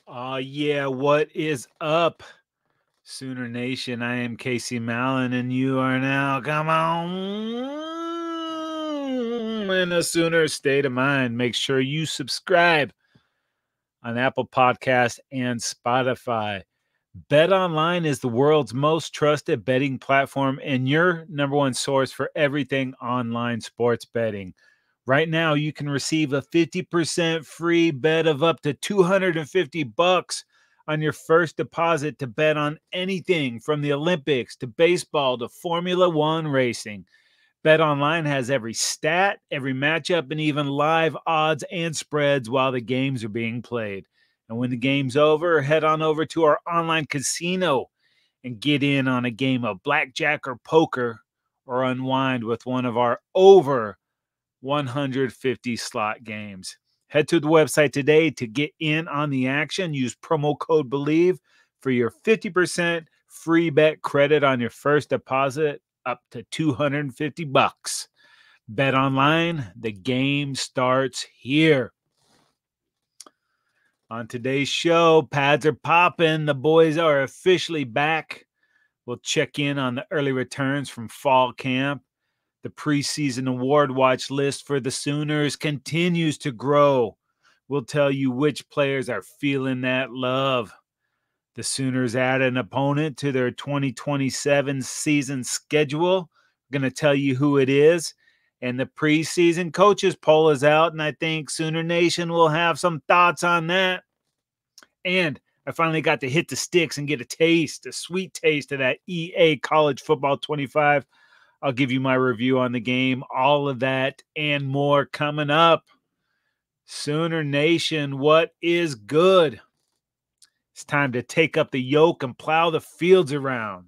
Oh, yeah. What is up, Sooner Nation? I am Casey Mallon, and you are now, come on, in a Sooner state of mind. Make sure you subscribe on Apple Podcasts and Spotify. Bet Online is the world's most trusted betting platform and your number one source for everything online sports betting. Right now, you can receive a 50% free bet of up to $250 on your first deposit to bet on anything from the Olympics to baseball to Formula One racing. Bet Online has every stat, every matchup, and even live odds and spreads while the games are being played. And when the game's over, head on over to our online casino and get in on a game of blackjack or poker or unwind with one of our over 150 slot games. Head to the website today to get in on the action. Use promo code BELIEVE for your 50% free bet credit on your first deposit up to $250. Bet Online, the game starts here. On today's show, pads are popping. The boys are officially back. We'll check in on the early returns from fall camp. The preseason award watch list for the Sooners continues to grow. We'll tell you which players are feeling that love. The Sooners add an opponent to their 2027 season schedule. We're going to tell you who it is. And the preseason coaches poll is out, and I think Sooner Nation will have some thoughts on that. And I finally got to hit the sticks and get a sweet taste of that EA College Football 25. I'll give you my review on the game, all of that and more coming up. Sooner Nation, what is good? It's time to take up the yoke and plow the fields around.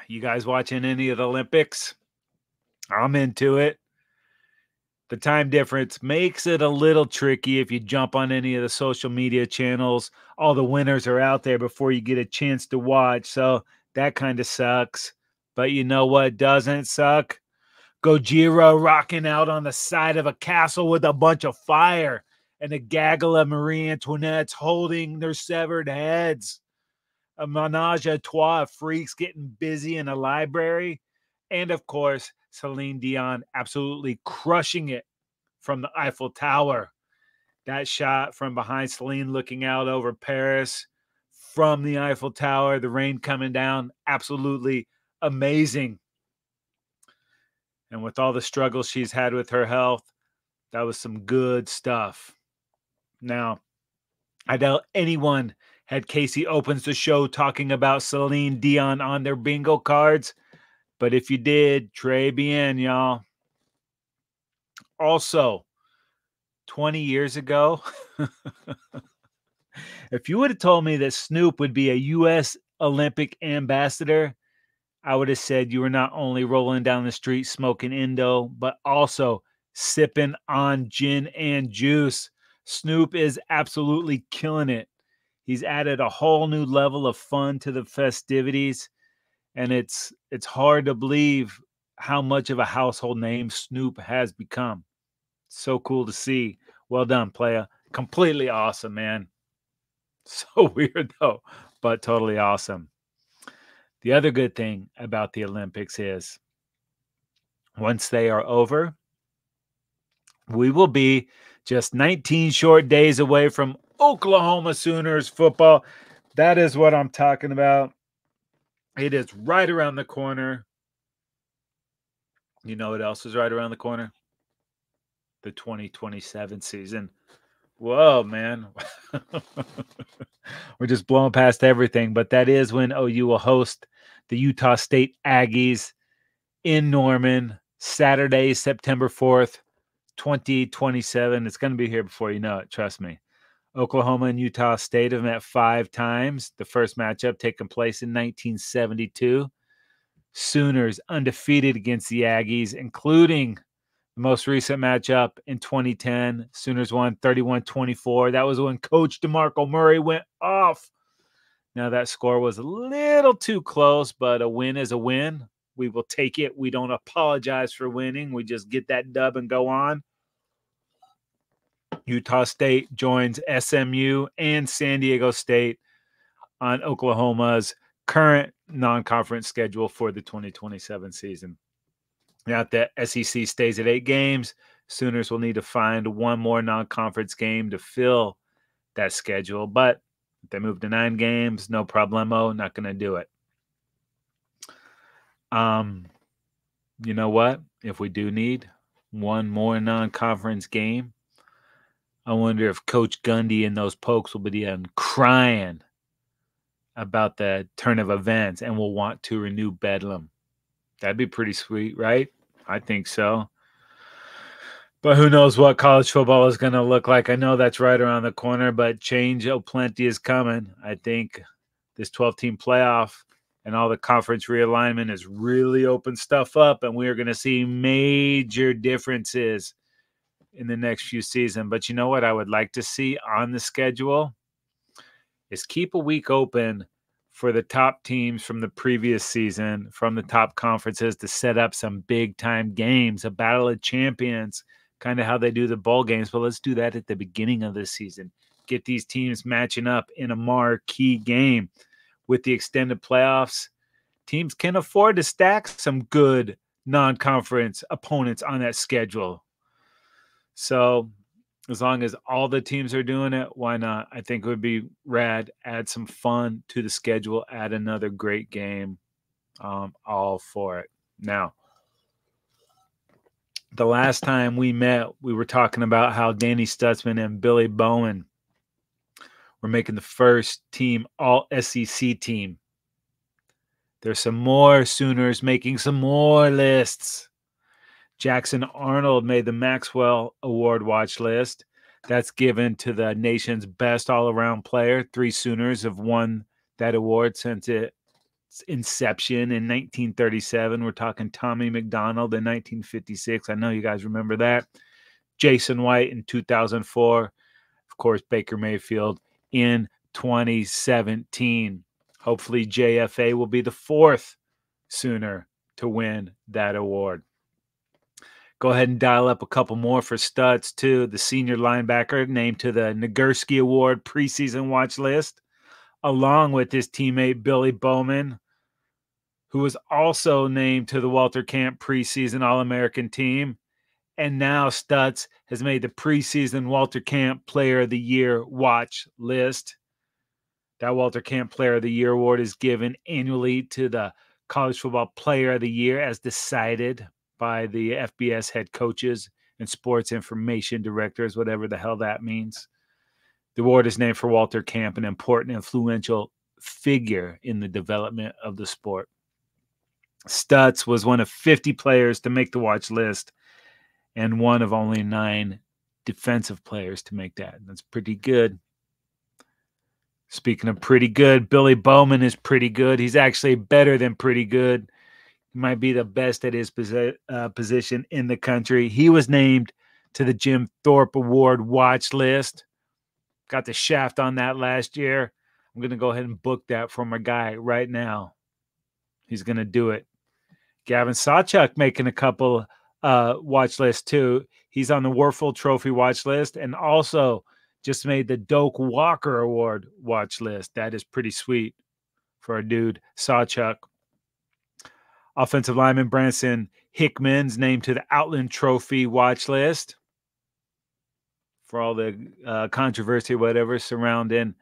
You guys watching any of the Olympics? I'm into it. The time difference makes it a little tricky if you jump on any of the social media channels. All the winners are out there before you get a chance to watch, so that kind of sucks. But you know what doesn't suck? Gojira rocking out on the side of a castle with a bunch of fire and a gaggle of Marie Antoinettes holding their severed heads. A menage a trois of freaks getting busy in a library. And, of course, Celine Dion absolutely crushing it from the Eiffel Tower. That shot from behind Celine looking out over Paris from the Eiffel Tower, the rain coming down, absolutely amazing. And with all the struggles she's had with her health, that was some good stuff. Now, I doubt anyone had Casey opens the show talking about Celine Dion on their bingo cards. But if you did, très bien, y'all. Also, 20 years ago, if you would have told me that Snoop would be a U.S. Olympic ambassador, I would have said you were not only rolling down the street smoking Indo, but also sipping on gin and juice. Snoop is absolutely killing it. He's added a whole new level of fun to the festivities, and it's hard to believe how much of a household name Snoop has become. So cool to see. Well done, playa. Completely awesome, man. So weird, though, but totally awesome. The other good thing about the Olympics is once they are over, we will be just 19 short days away from Oklahoma Sooners football. That is what I'm talking about. It is right around the corner. You know what else is right around the corner? The 2027 season. Whoa, man. We're just blowing past everything, but that is when OU will host the Utah State Aggies in Norman, Saturday, September 4th, 2027. It's going to be here before you know it. Trust me. Oklahoma and Utah State have met 5 times. The first matchup taking place in 1972. Sooners undefeated against the Aggies, including the most recent matchup in 2010. Sooners won 31-24. That was when Coach DeMarco Murray went off. Now, that score was a little too close, but a win is a win. We will take it. We don't apologize for winning. We just get that dub and go on. Utah State joins SMU and San Diego State on Oklahoma's current non-conference schedule for the 2027 season. Now that the SEC stays at 8 games, Sooners will need to find one more non-conference game to fill that schedule. But if they move to 9 games, no problemo, not going to do it. You know what? If we do need one more non-conference game, I wonder if Coach Gundy and those pokes will be crying about the turn of events and will want to renew Bedlam. That'd be pretty sweet, right? I think so. But who knows what college football is going to look like. I know that's right around the corner, but change plenty is coming. I think this 12-team playoff and all the conference realignment has really opened stuff up, and we are going to see major differences in the next few seasons. But you know what I would like to see on the schedule is keep a week open for the top teams from the previous season, from the top conferences, to set up some big-time games, a battle of champions, kind of how they do the bowl games. But let's do that at the beginning of the season. Get these teams matching up in a marquee game. With the extended playoffs, teams can afford to stack some good non-conference opponents on that schedule. So as long as all the teams are doing it, why not? I think it would be rad. Add some fun to the schedule. Add another great game. All for it. Now, the last time we met, we were talking about how Danny Stutzman and Billy Bowman were making the first team all-SEC team. There's some more Sooners making some more lists. Jackson Arnold made the Maxwell Award watch list. That's given to the nation's best all-around player. 3 Sooners have won that award since its inception in 1937. We're talking Tommy McDonald in 1956. I know you guys remember that. Jason White in 2004. Of course, Baker Mayfield in 2017. Hopefully, JFA will be the 4th Sooner to win that award. Go ahead and dial up a couple more for Stutz, too. The senior linebacker named to the Nagurski Award preseason watch list, along with his teammate Billy Bowman, who was also named to the Walter Camp preseason All-American team. And now Stutz has made the preseason Walter Camp Player of the Year watch list. That Walter Camp Player of the Year award is given annually to the College Football Player of the Year as decided by the FBS head coaches and sports information directors, whatever the hell that means. The award is named for Walter Camp, an important, influential figure in the development of the sport. Stutz was one of 50 players to make the watch list and one of only 9 defensive players to make that. That's pretty good. Speaking of pretty good, Billy Bowman is pretty good. He's actually better than pretty good. He might be the best at his position in the country. He was named to the Jim Thorpe Award watch list. Got the shaft on that last year. I'm going to go ahead and book that for my guy right now. He's going to do it. Gavin Sawchuk making a couple watch lists too. He's on the Warfel Trophy watch list and also just made the Doak Walker Award watch list. That is pretty sweet for a dude, Sawchuk. Offensive lineman Branson Hickman's named to the Outland Trophy watch list for all the controversy, whatever, surrounding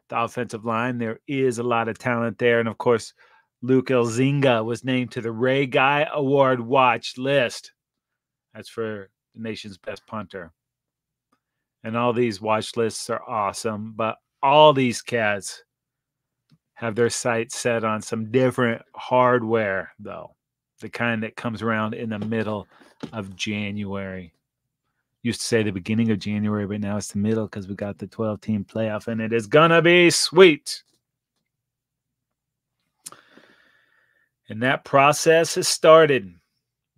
the offensive line. There is a lot of talent there. And, of course, Luke Elzinga was named to the Ray Guy Award watch list. That's for the nation's best punter. And all these watch lists are awesome, but all these cats have their sights set on some different hardware, though. The kind that comes around in the middle of January. Used to say the beginning of January, but now it's the middle because we got the 12-team playoff, and it is going to be sweet. And that process has started,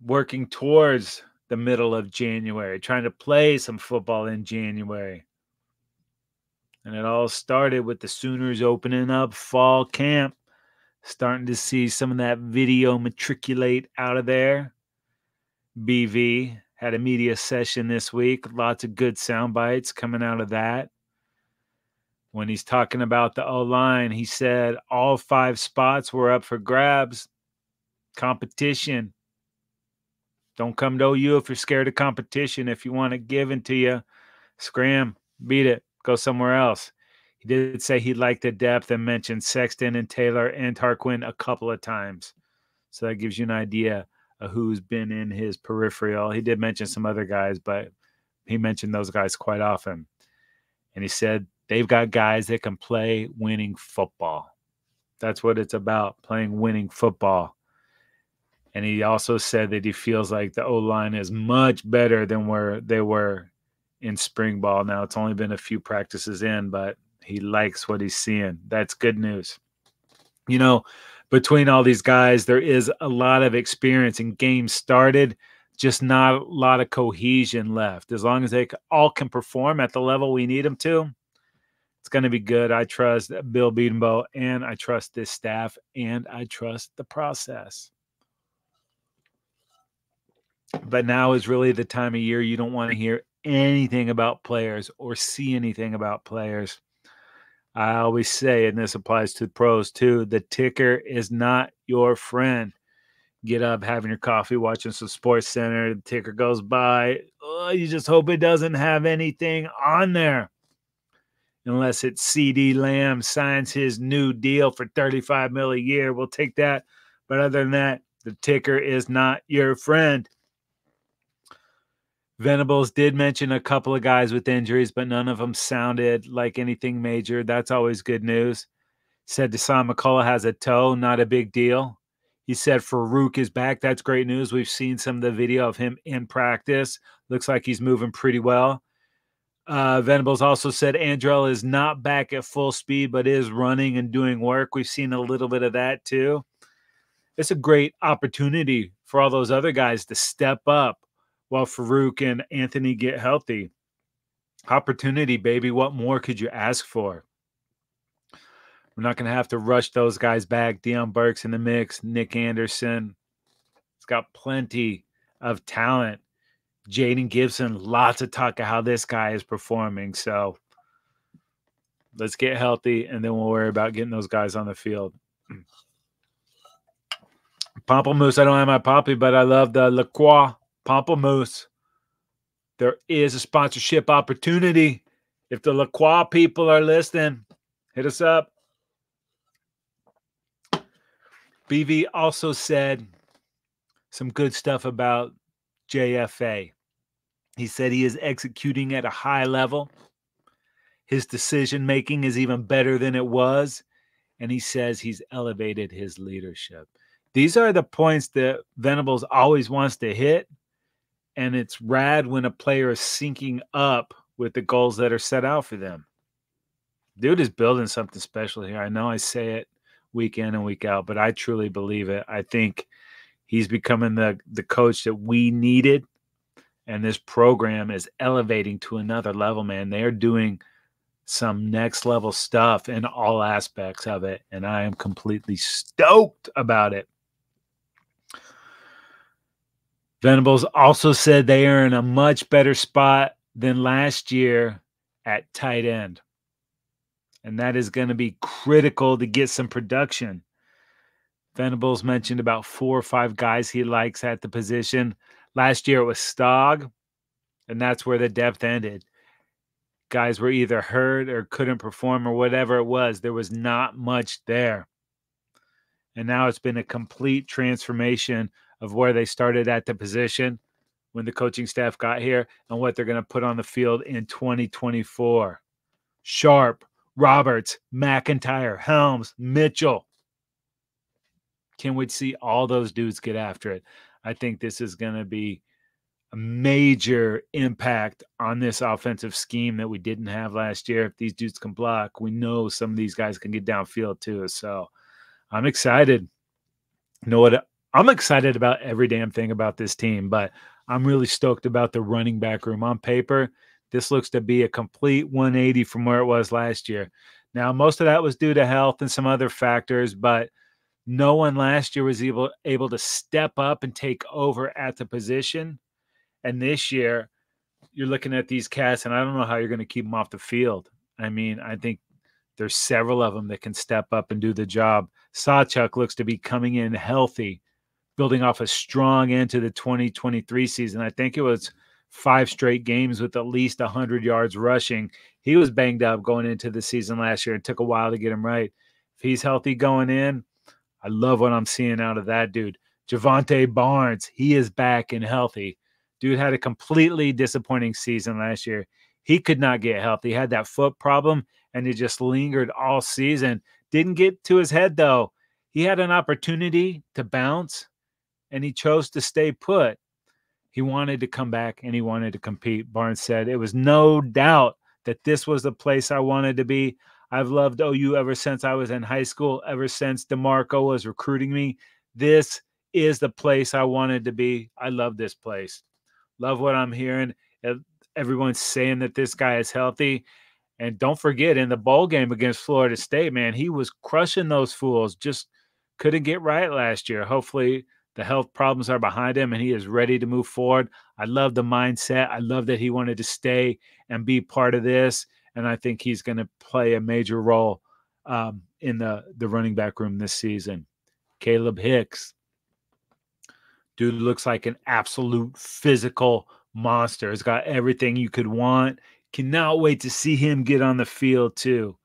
working towards the middle of January, trying to play some football in January. And it all started with the Sooners opening up fall camp, starting to see some of that video matriculate out of there. BV had a media session this week. Lots of good sound bites coming out of that. When he's talking about the O-line, he said all 5 spots were up for grabs. Competition. Don't come to OU if you're scared of competition. If you want it given to you, scram, beat it, go somewhere else. He did say he liked the depth and mentioned Sexton and Taylor and Tarquin a couple of times. So that gives you an idea of who's been in his peripheral. He did mention some other guys, but he mentioned those guys quite often. And he said they've got guys that can play winning football. That's what it's about, playing winning football. And he also said that he feels like the O-line is much better than where they were in spring ball. Now, it's only been a few practices in, but he likes what he's seeing. That's good news. You know, between all these guys, there is a lot of experience and games started, just not a lot of cohesion left. As long as they all can perform at the level we need them to, it's going to be good. I trust Bill Bedenbaugh, and I trust this staff, and I trust the process. But now is really the time of year you don't want to hear anything about players or see anything about players. I always say, and this applies to pros too, the ticker is not your friend. Get up, having your coffee, watching some Sports Center, the ticker goes by. Oh, you just hope it doesn't have anything on there. Unless it's CD Lamb signs his new deal for $35 million a year. We'll take that. But other than that, the ticker is not your friend. Venables did mention a couple of guys with injuries, but none of them sounded like anything major. That's always good news. Said Deshaun McCullough has a toe, not a big deal. He said Farouk is back. That's great news. We've seen some of the video of him in practice. Looks like he's moving pretty well. Venables also said Andrell is not back at full speed, but is running and doing work. We've seen a little bit of that too. It's a great opportunity for all those other guys to step up while Farouk and Anthony get healthy. Opportunity, baby. What more could you ask for? We're not going to have to rush those guys back. Deion Burke's in the mix. Nick Anderson. It's got plenty of talent. Jaden Gibson, lots of talk of how this guy is performing. So let's get healthy, and then we'll worry about getting those guys on the field. Pamplemousse, I don't have my poppy, but I love the La Croix Pamplemousse. There is a sponsorship opportunity. If the La Croix people are listening, hit us up. BV also said some good stuff about JFA. He said he is executing at a high level. His decision-making is even better than it was. And he says he's elevated his leadership. These are the points that Venables always wants to hit. And it's rad when a player is syncing up with the goals that are set out for them. Dude is building something special here. I know I say it week in and week out, but I truly believe it. I think he's becoming the coach that we needed. And this program is elevating to another level, man. They're doing some next level stuff in all aspects of it. And I am completely stoked about it. Venables also said they are in a much better spot than last year at tight end. And that is going to be critical to get some production. Venables mentioned about 4 or 5 guys he likes at the position. Last year it was Stogg, and that's where the depth ended. Guys were either hurt or couldn't perform or whatever it was. There was not much there. And now it's been a complete transformation of where they started at the position when the coaching staff got here and what they're going to put on the field in 2024. Sharp, Roberts, McIntyre, Helms, Mitchell. Can't wait to see all those dudes get after it. I think this is going to be a major impact on this offensive scheme that we didn't have last year. If these dudes can block, we know some of these guys can get downfield too. So I'm excited. You know what? I'm excited about every damn thing about this team, but I'm really stoked about the running back room. On paper, this looks to be a complete 180 from where it was last year. Now, most of that was due to health and some other factors, but no one last year was able to step up and take over at the position And this year, you're looking at these cats, and I don't know how you're going to keep them off the field. I mean, I think there's several of them that can step up and do the job. Sawchuk looks to be coming in healthy, building off a strong end to the 2023 season. I think it was 5 straight games with at least 100 yards rushing. He was banged up going into the season last year. It took a while to get him right. If he's healthy going in, I love what I'm seeing out of that dude. Javonte Barnes, he is back and healthy. Dude had a completely disappointing season last year. He could not get healthy. He had that foot problem, and it just lingered all season. Didn't get to his head, though. He had an opportunity to bounce, and he chose to stay put. He wanted to come back, and he wanted to compete. Barnes said, it was no doubt that this was the place I wanted to be. I've loved OU ever since I was in high school, ever since DeMarco was recruiting me. This is the place I wanted to be. I love this place. Love what I'm hearing. Everyone's saying that this guy is healthy. And don't forget, in the bowl game against Florida State, man, he was crushing those fools. Just couldn't get right last year. Hopefully the health problems are behind him and he is ready to move forward. I love the mindset. I love that he wanted to stay and be part of this. And I think he's going to play a major role in the running back room this season. Caleb Hicks. Dude looks like an absolute physical monster. He's got everything you could want. Cannot wait to see him get on the field too.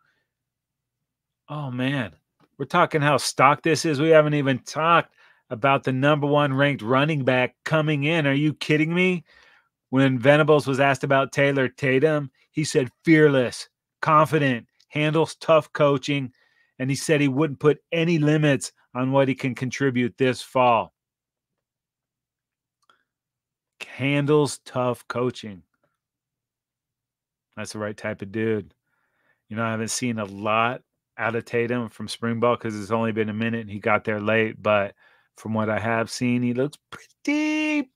Oh, man. We're talking how stock this is. We haven't even talked about the number 1 ranked running back coming in. Are you kidding me? When Venables was asked about Taylor Tatum, he said fearless, confident, handles tough coaching, and he said he wouldn't put any limits on what he can contribute this fall. Handles tough coaching. That's the right type of dude. You know, I haven't seen a lot out of Tatum from spring ball because it's only been a minute and he got there late. But from what I have seen, he looks pretty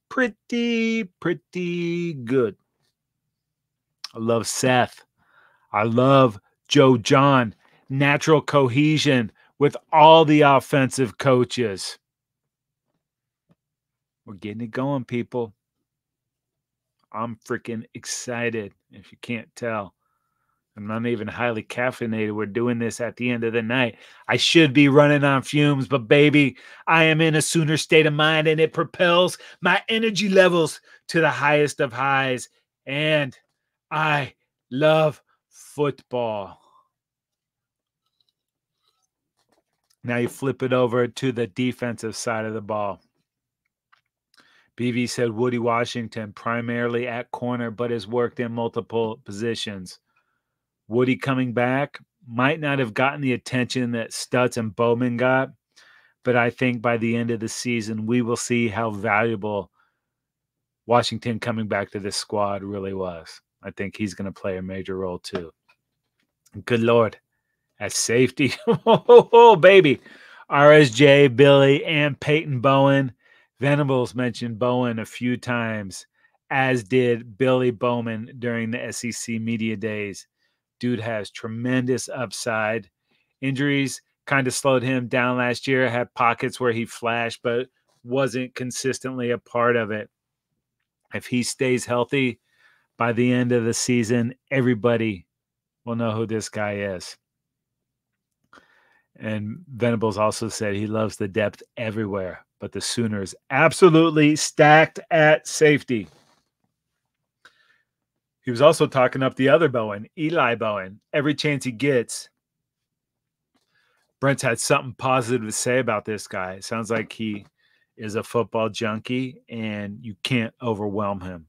good. I love Seth. I love Joe John. Natural cohesion with all the offensive coaches. We're getting it going, people. I'm freaking excited, if you can't tell. I'm not even highly caffeinated. We're doing this at the end of the night. I should be running on fumes, but baby, I am in a Sooner state of mind, and it propels my energy levels to the highest of highs. And I love football. Now you flip it over to the defensive side of the ball. BV said Woody Washington primarily at corner, but has worked in multiple positions. Woody coming back might not have gotten the attention that Stutz and Bowman got, but I think by the end of the season, we will see how valuable Washington coming back to this squad really was. I think he's going to play a major role too. Good Lord. At safety, oh, baby. RSJ, Billy, and Peyton Bowen. Venables mentioned Bowen a few times, as did Billy Bowman during the SEC media days. Dude has tremendous upside. Injuries kind of slowed him down last year, had pockets where he flashed, but wasn't consistently a part of it. If he stays healthy by the end of the season, everybody will know who this guy is. And Venables also said he loves the depth everywhere, but the Sooners absolutely stacked at safety. He was also talking up the other Bowen, Eli Bowen. Every chance he gets, Brent's had something positive to say about this guy. It sounds like he is a football junkie, and you can't overwhelm him.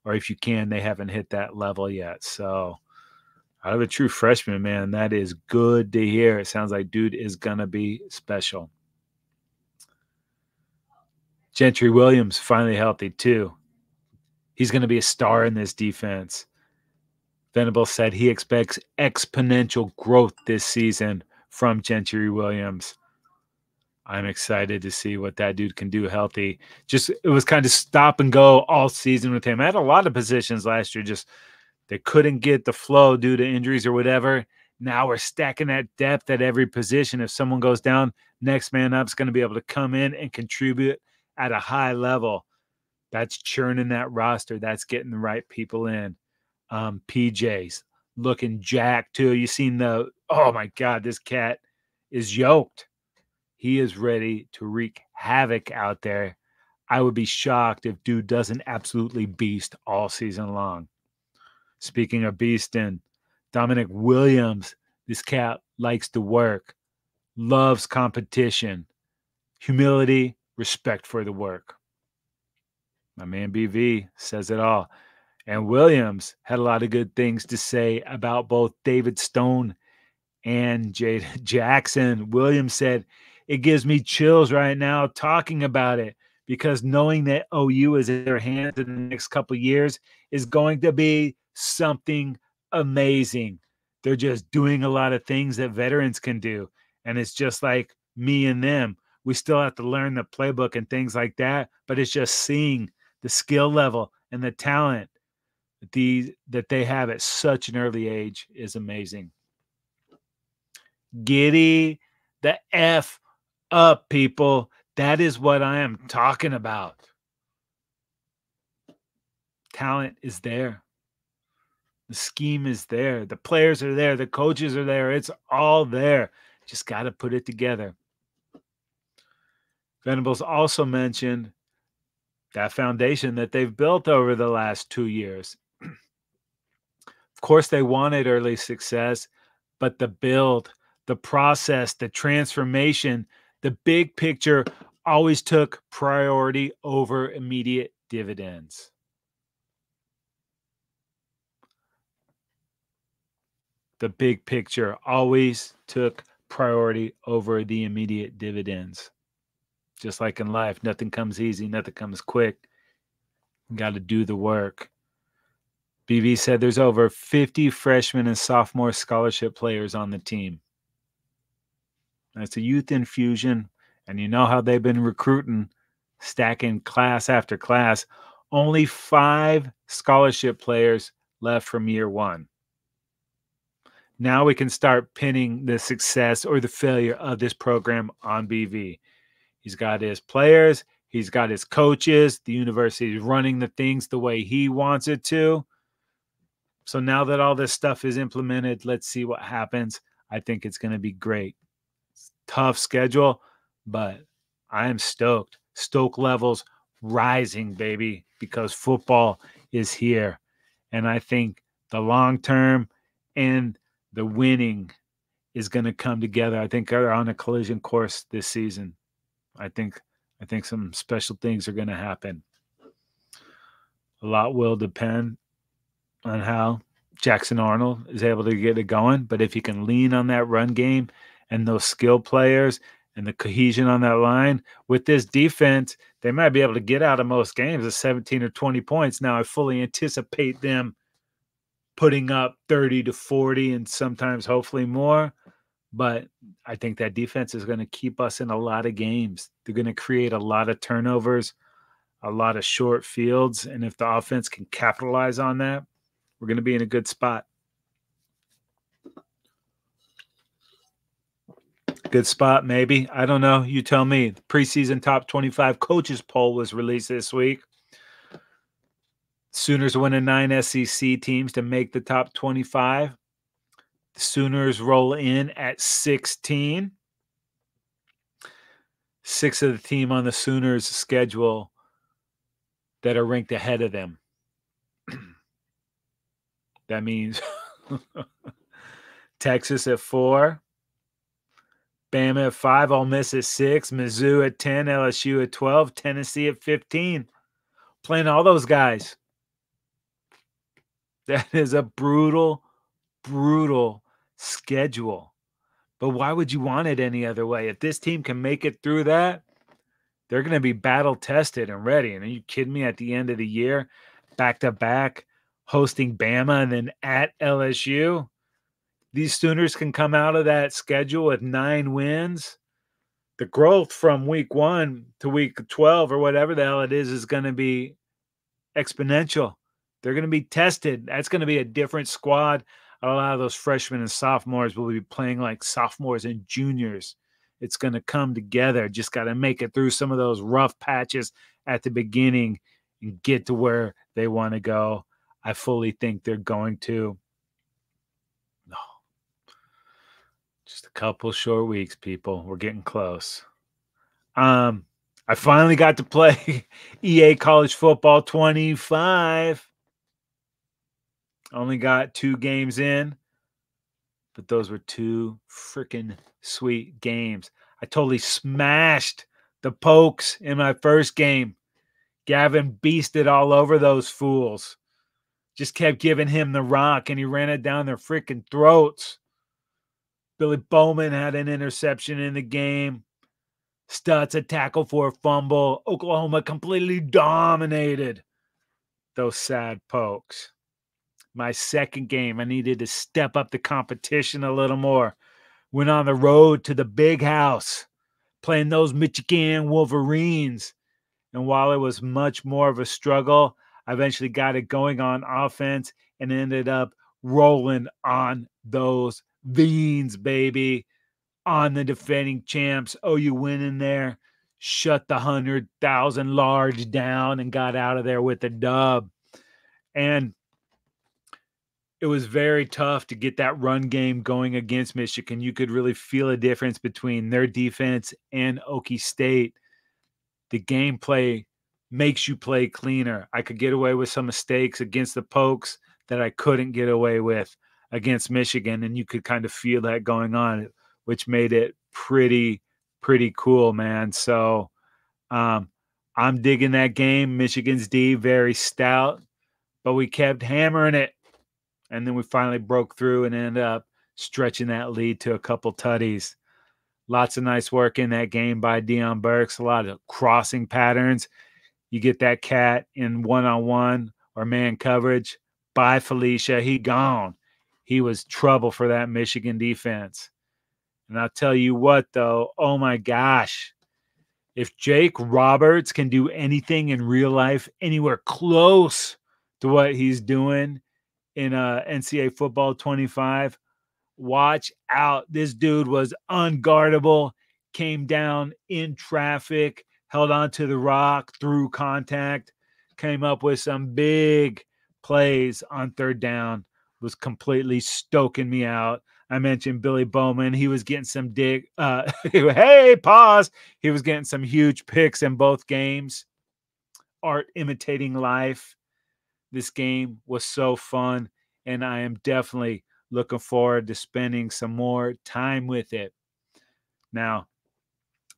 Or if you can, they haven't hit that level yet. So out of a true freshman, man, that is good to hear. It sounds like dude is going to be special. Gentry Williams finally healthy too. He's going to be a star in this defense. Venables said he expects exponential growth this season from Gentry Williams. I'm excited to see what that dude can do healthy. Just it was kind of stop and go all season with him. I had a lot of positions last year just they couldn't get the flow due to injuries or whatever. Now we're stacking that depth at every position. If someone goes down, next man up is going to be able to come in and contribute at a high level. That's churning that roster. That's getting the right people in. PJ's looking jacked too. You seen oh my God, this cat is yoked. He is ready to wreak havoc out there. I would be shocked if dude doesn't absolutely beast all season long. Speaking of beasting, Dominic Williams, this cat likes to work, loves competition, humility, respect for the work. My man BV says it all. And Williams had a lot of good things to say about both David Stone and Jade Jackson. Williams said, it gives me chills right now talking about it because knowing that OU is in their hands in the next couple of years is going to be something amazing. They're just doing a lot of things that veterans can do. And it's just like me and them. We still have to learn the playbook and things like that, but it's just seeing the skill level and the talent that they have at such an early age is amazing. Giddy the F up, people. That is what I am talking about. Talent is there. The scheme is there. The players are there. The coaches are there. It's all there. Just got to put it together. Venables also mentioned that foundation that they've built over the last 2 years. Of course, they wanted early success, but the build, the process, the transformation, the big picture always took priority over immediate dividends. The big picture always took priority over the immediate dividends. Just like in life, nothing comes easy, nothing comes quick. You got to do the work. BV said there's over 50 freshmen and sophomore scholarship players on the team. That's a youth infusion, and you know how they've been recruiting, stacking class after class. Only 5 scholarship players left from year one. Now we can start pinning the success or the failure of this program on BV. He's got his players. He's got his coaches. The university is running the things the way he wants it to. So now that all this stuff is implemented, let's see what happens. I think it's going to be great. It's a tough schedule, but I am stoked. Stoke levels rising, baby, because football is here. And I think the long term and the winning is going to come together. I think they're on a collision course this season. I think some special things are going to happen. A lot will depend on how Jackson Arnold is able to get it going. But if he can lean on that run game and those skill players and the cohesion on that line with this defense, they might be able to get out of most games of 17 or 20 points. Now I fully anticipate them putting up 30 to 40 and sometimes hopefully more. But I think that defense is going to keep us in a lot of games. They're going to create a lot of turnovers, a lot of short fields. And if the offense can capitalize on that, we're going to be in a good spot. Good spot, maybe. I don't know. You tell me. The preseason top 25 coaches poll was released this week. Sooners winning 9 SEC teams to make the top 25. The Sooners roll in at 16. 6 of the team on the Sooners schedule that are ranked ahead of them. That means Texas at 4, Bama at 5, Ole Miss at 6, Mizzou at 10, LSU at 12, Tennessee at 15. Playing all those guys. That is a brutal, brutal schedule. But why would you want it any other way? If this team can make it through that, they're going to be battle tested and ready. And are you kidding me? At the end of the year, back to back, hosting Bama and then at LSU, these Sooners can come out of that schedule with 9 wins. The growth from week 1 to week 12 or whatever the hell it is going to be exponential. They're going to be tested. That's going to be a different squad. A lot of those freshmen and sophomores will be playing like sophomores and juniors. It's going to come together. Just got to make it through some of those rough patches at the beginning and get to where they want to go. I fully think they're going to. No. Just a couple short weeks, people. We're getting close. I finally got to play EA College Football 25. Only got 2 games in, but those were 2 freaking sweet games. I totally smashed the Pokes in my first game. Gavin beasted all over those fools. Just kept giving him the rock, and he ran it down their freaking throats. Billy Bowman had an interception in the game. Stutz a tackle for a fumble. Oklahoma completely dominated those sad Pokes. My second game, I needed to step up the competition a little more. Went on the road to the big house, playing those Michigan Wolverines. And while it was much more of a struggle, I eventually got it going on offense and ended up rolling on those Beans, baby. On the defending champs. OU went in there, shut the 100,000 large down, and got out of there with a dub. And it was very tough to get that run game going against Michigan. You could really feel a difference between their defense and Okie State. The gameplay makes you play cleaner. I could get away with some mistakes against the Pokes that I couldn't get away with against Michigan, and you could kind of feel that going on, which made it pretty cool, man. So I'm digging that game. Michigan's D, very stout, but we kept hammering it. And then we finally broke through and ended up stretching that lead to a couple tutties. Lots of nice work in that game by Deion Burks. A lot of crossing patterns. You get that cat in one-on-one or man coverage. Bye, Felicia. He gone. He was trouble for that Michigan defense. And I'll tell you what, though, oh my gosh, if Jake Roberts can do anything in real life anywhere close to what he's doing in NCAA Football 25, watch out. This dude was unguardable, came down in traffic, held onto the rock through contact, came up with some big plays on third down, was completely stoking me out. I mentioned Billy Bowman. He was getting some hey, pause. He was getting some huge picks in both games. Art imitating life. This game was so fun, and I am definitely looking forward to spending some more time with it. Now,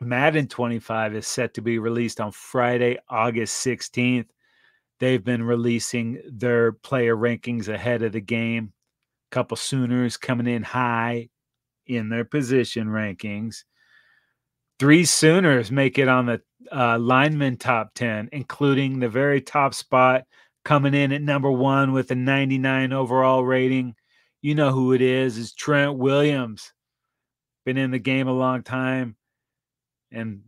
Madden 25 is set to be released on Friday, August 16th. They've been releasing their player rankings ahead of the game. Couple Sooners coming in high in their position rankings. 3 Sooners make it on the lineman top 10, including the very top spot coming in at number 1 with a 99 overall rating. You know who it is Trent Williams. Been in the game a long time and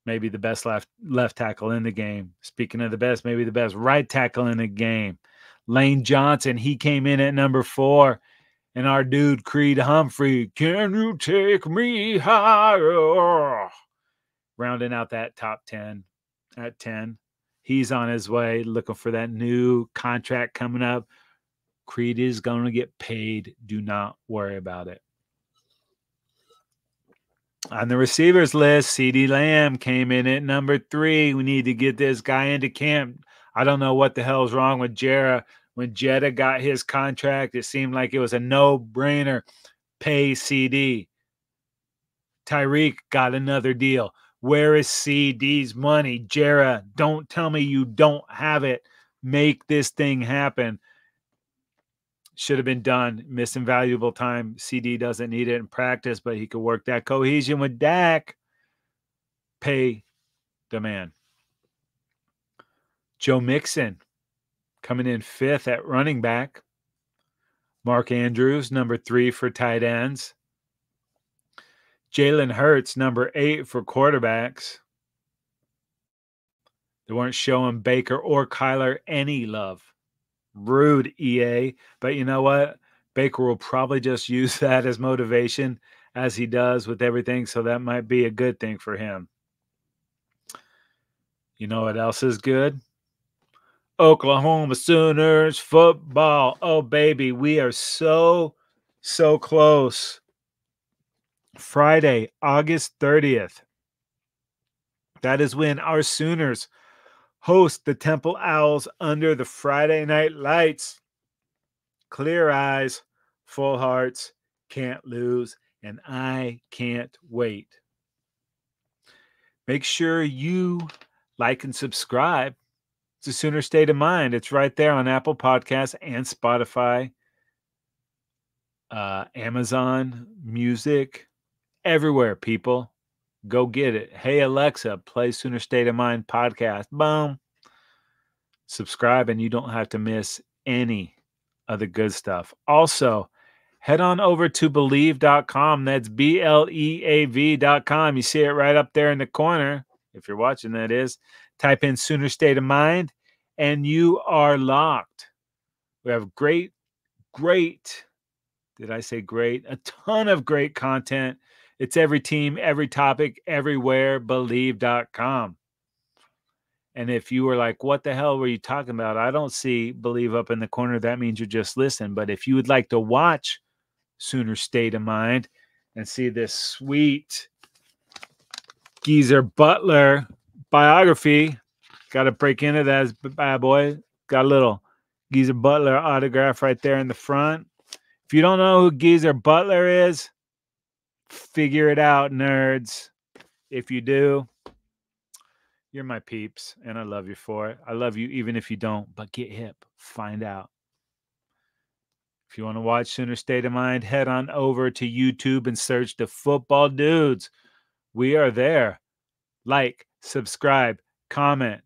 maybe the best left tackle in the game. Speaking of the best, maybe the best right tackle in the game. Lane Johnson, he came in at number 4. And our dude, Creed Humphrey, can you take me higher? Rounding out that top 10 at 10. He's on his way, looking for that new contract coming up. Creed is going to get paid. Do not worry about it. On the receivers list, CeeDee Lamb came in at number 3. We need to get this guy into camp. I don't know what the hell's wrong with Jera. When Jetta got his contract, it seemed like it was a no-brainer. Pay CD. Tyreek got another deal. Where is CD's money? Jera, don't tell me you don't have it. Make this thing happen. Should have been done. Missing valuable time. CD doesn't need it in practice, but he could work that cohesion with Dak. Pay the man. Joe Mixon coming in 5th at running back. Mark Andrews, number 3 for tight ends. Jalen Hurts, number 8 for quarterbacks. They weren't showing Baker or Kyler any love. Rude, EA. But you know what? Baker will probably just use that as motivation, as he does with everything, so that might be a good thing for him. You know what else is good? Oklahoma Sooners football. Oh, baby, we are so close. Friday, August 30th. That is when our Sooners host the Temple Owls under the Friday night lights. Clear eyes, full hearts, can't lose, and I can't wait. Make sure you like and subscribe to Sooner State of Mind. It's right there on Apple Podcasts and Spotify, Amazon Music, everywhere, people. Go get it. Hey, Alexa, play Sooner State of Mind podcast. Boom. Subscribe, and you don't have to miss any of the good stuff. Also, head on over to Believe.com. That's BLEAV.com. You see it right up there in the corner. If you're watching, that is. Type in Sooner State of Mind, and you are locked. We have great, did I say great? A ton of great content. It's every team, every topic, everywhere. Believe.com. And if you were like, what the hell were you talking about? I don't see Believe up in the corner. That means you're just listening. But if you would like to watch Sooner State of Mind and see this sweet Geezer Butler biography, got to break into that bad boy. Got a little Geezer Butler autograph right there in the front. If you don't know who Geezer Butler is, figure it out, nerds. If you do, you're my peeps, and I love you for it. I love you even if you don't, but get hip. Find out. If you want to watch Sooner State of Mind, head on over to YouTube and search the Football Dudes. We are there. Like, subscribe, comment.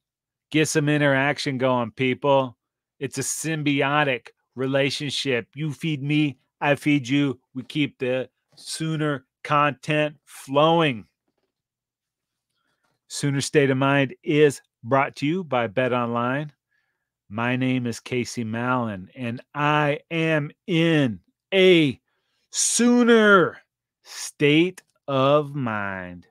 Get some interaction going, people. It's a symbiotic relationship. You feed me, I feed you. We keep the Sooner content flowing. Sooner State of Mind is brought to you by Bet Online. My name is Casey Mallon, and I am in a Sooner state of mind.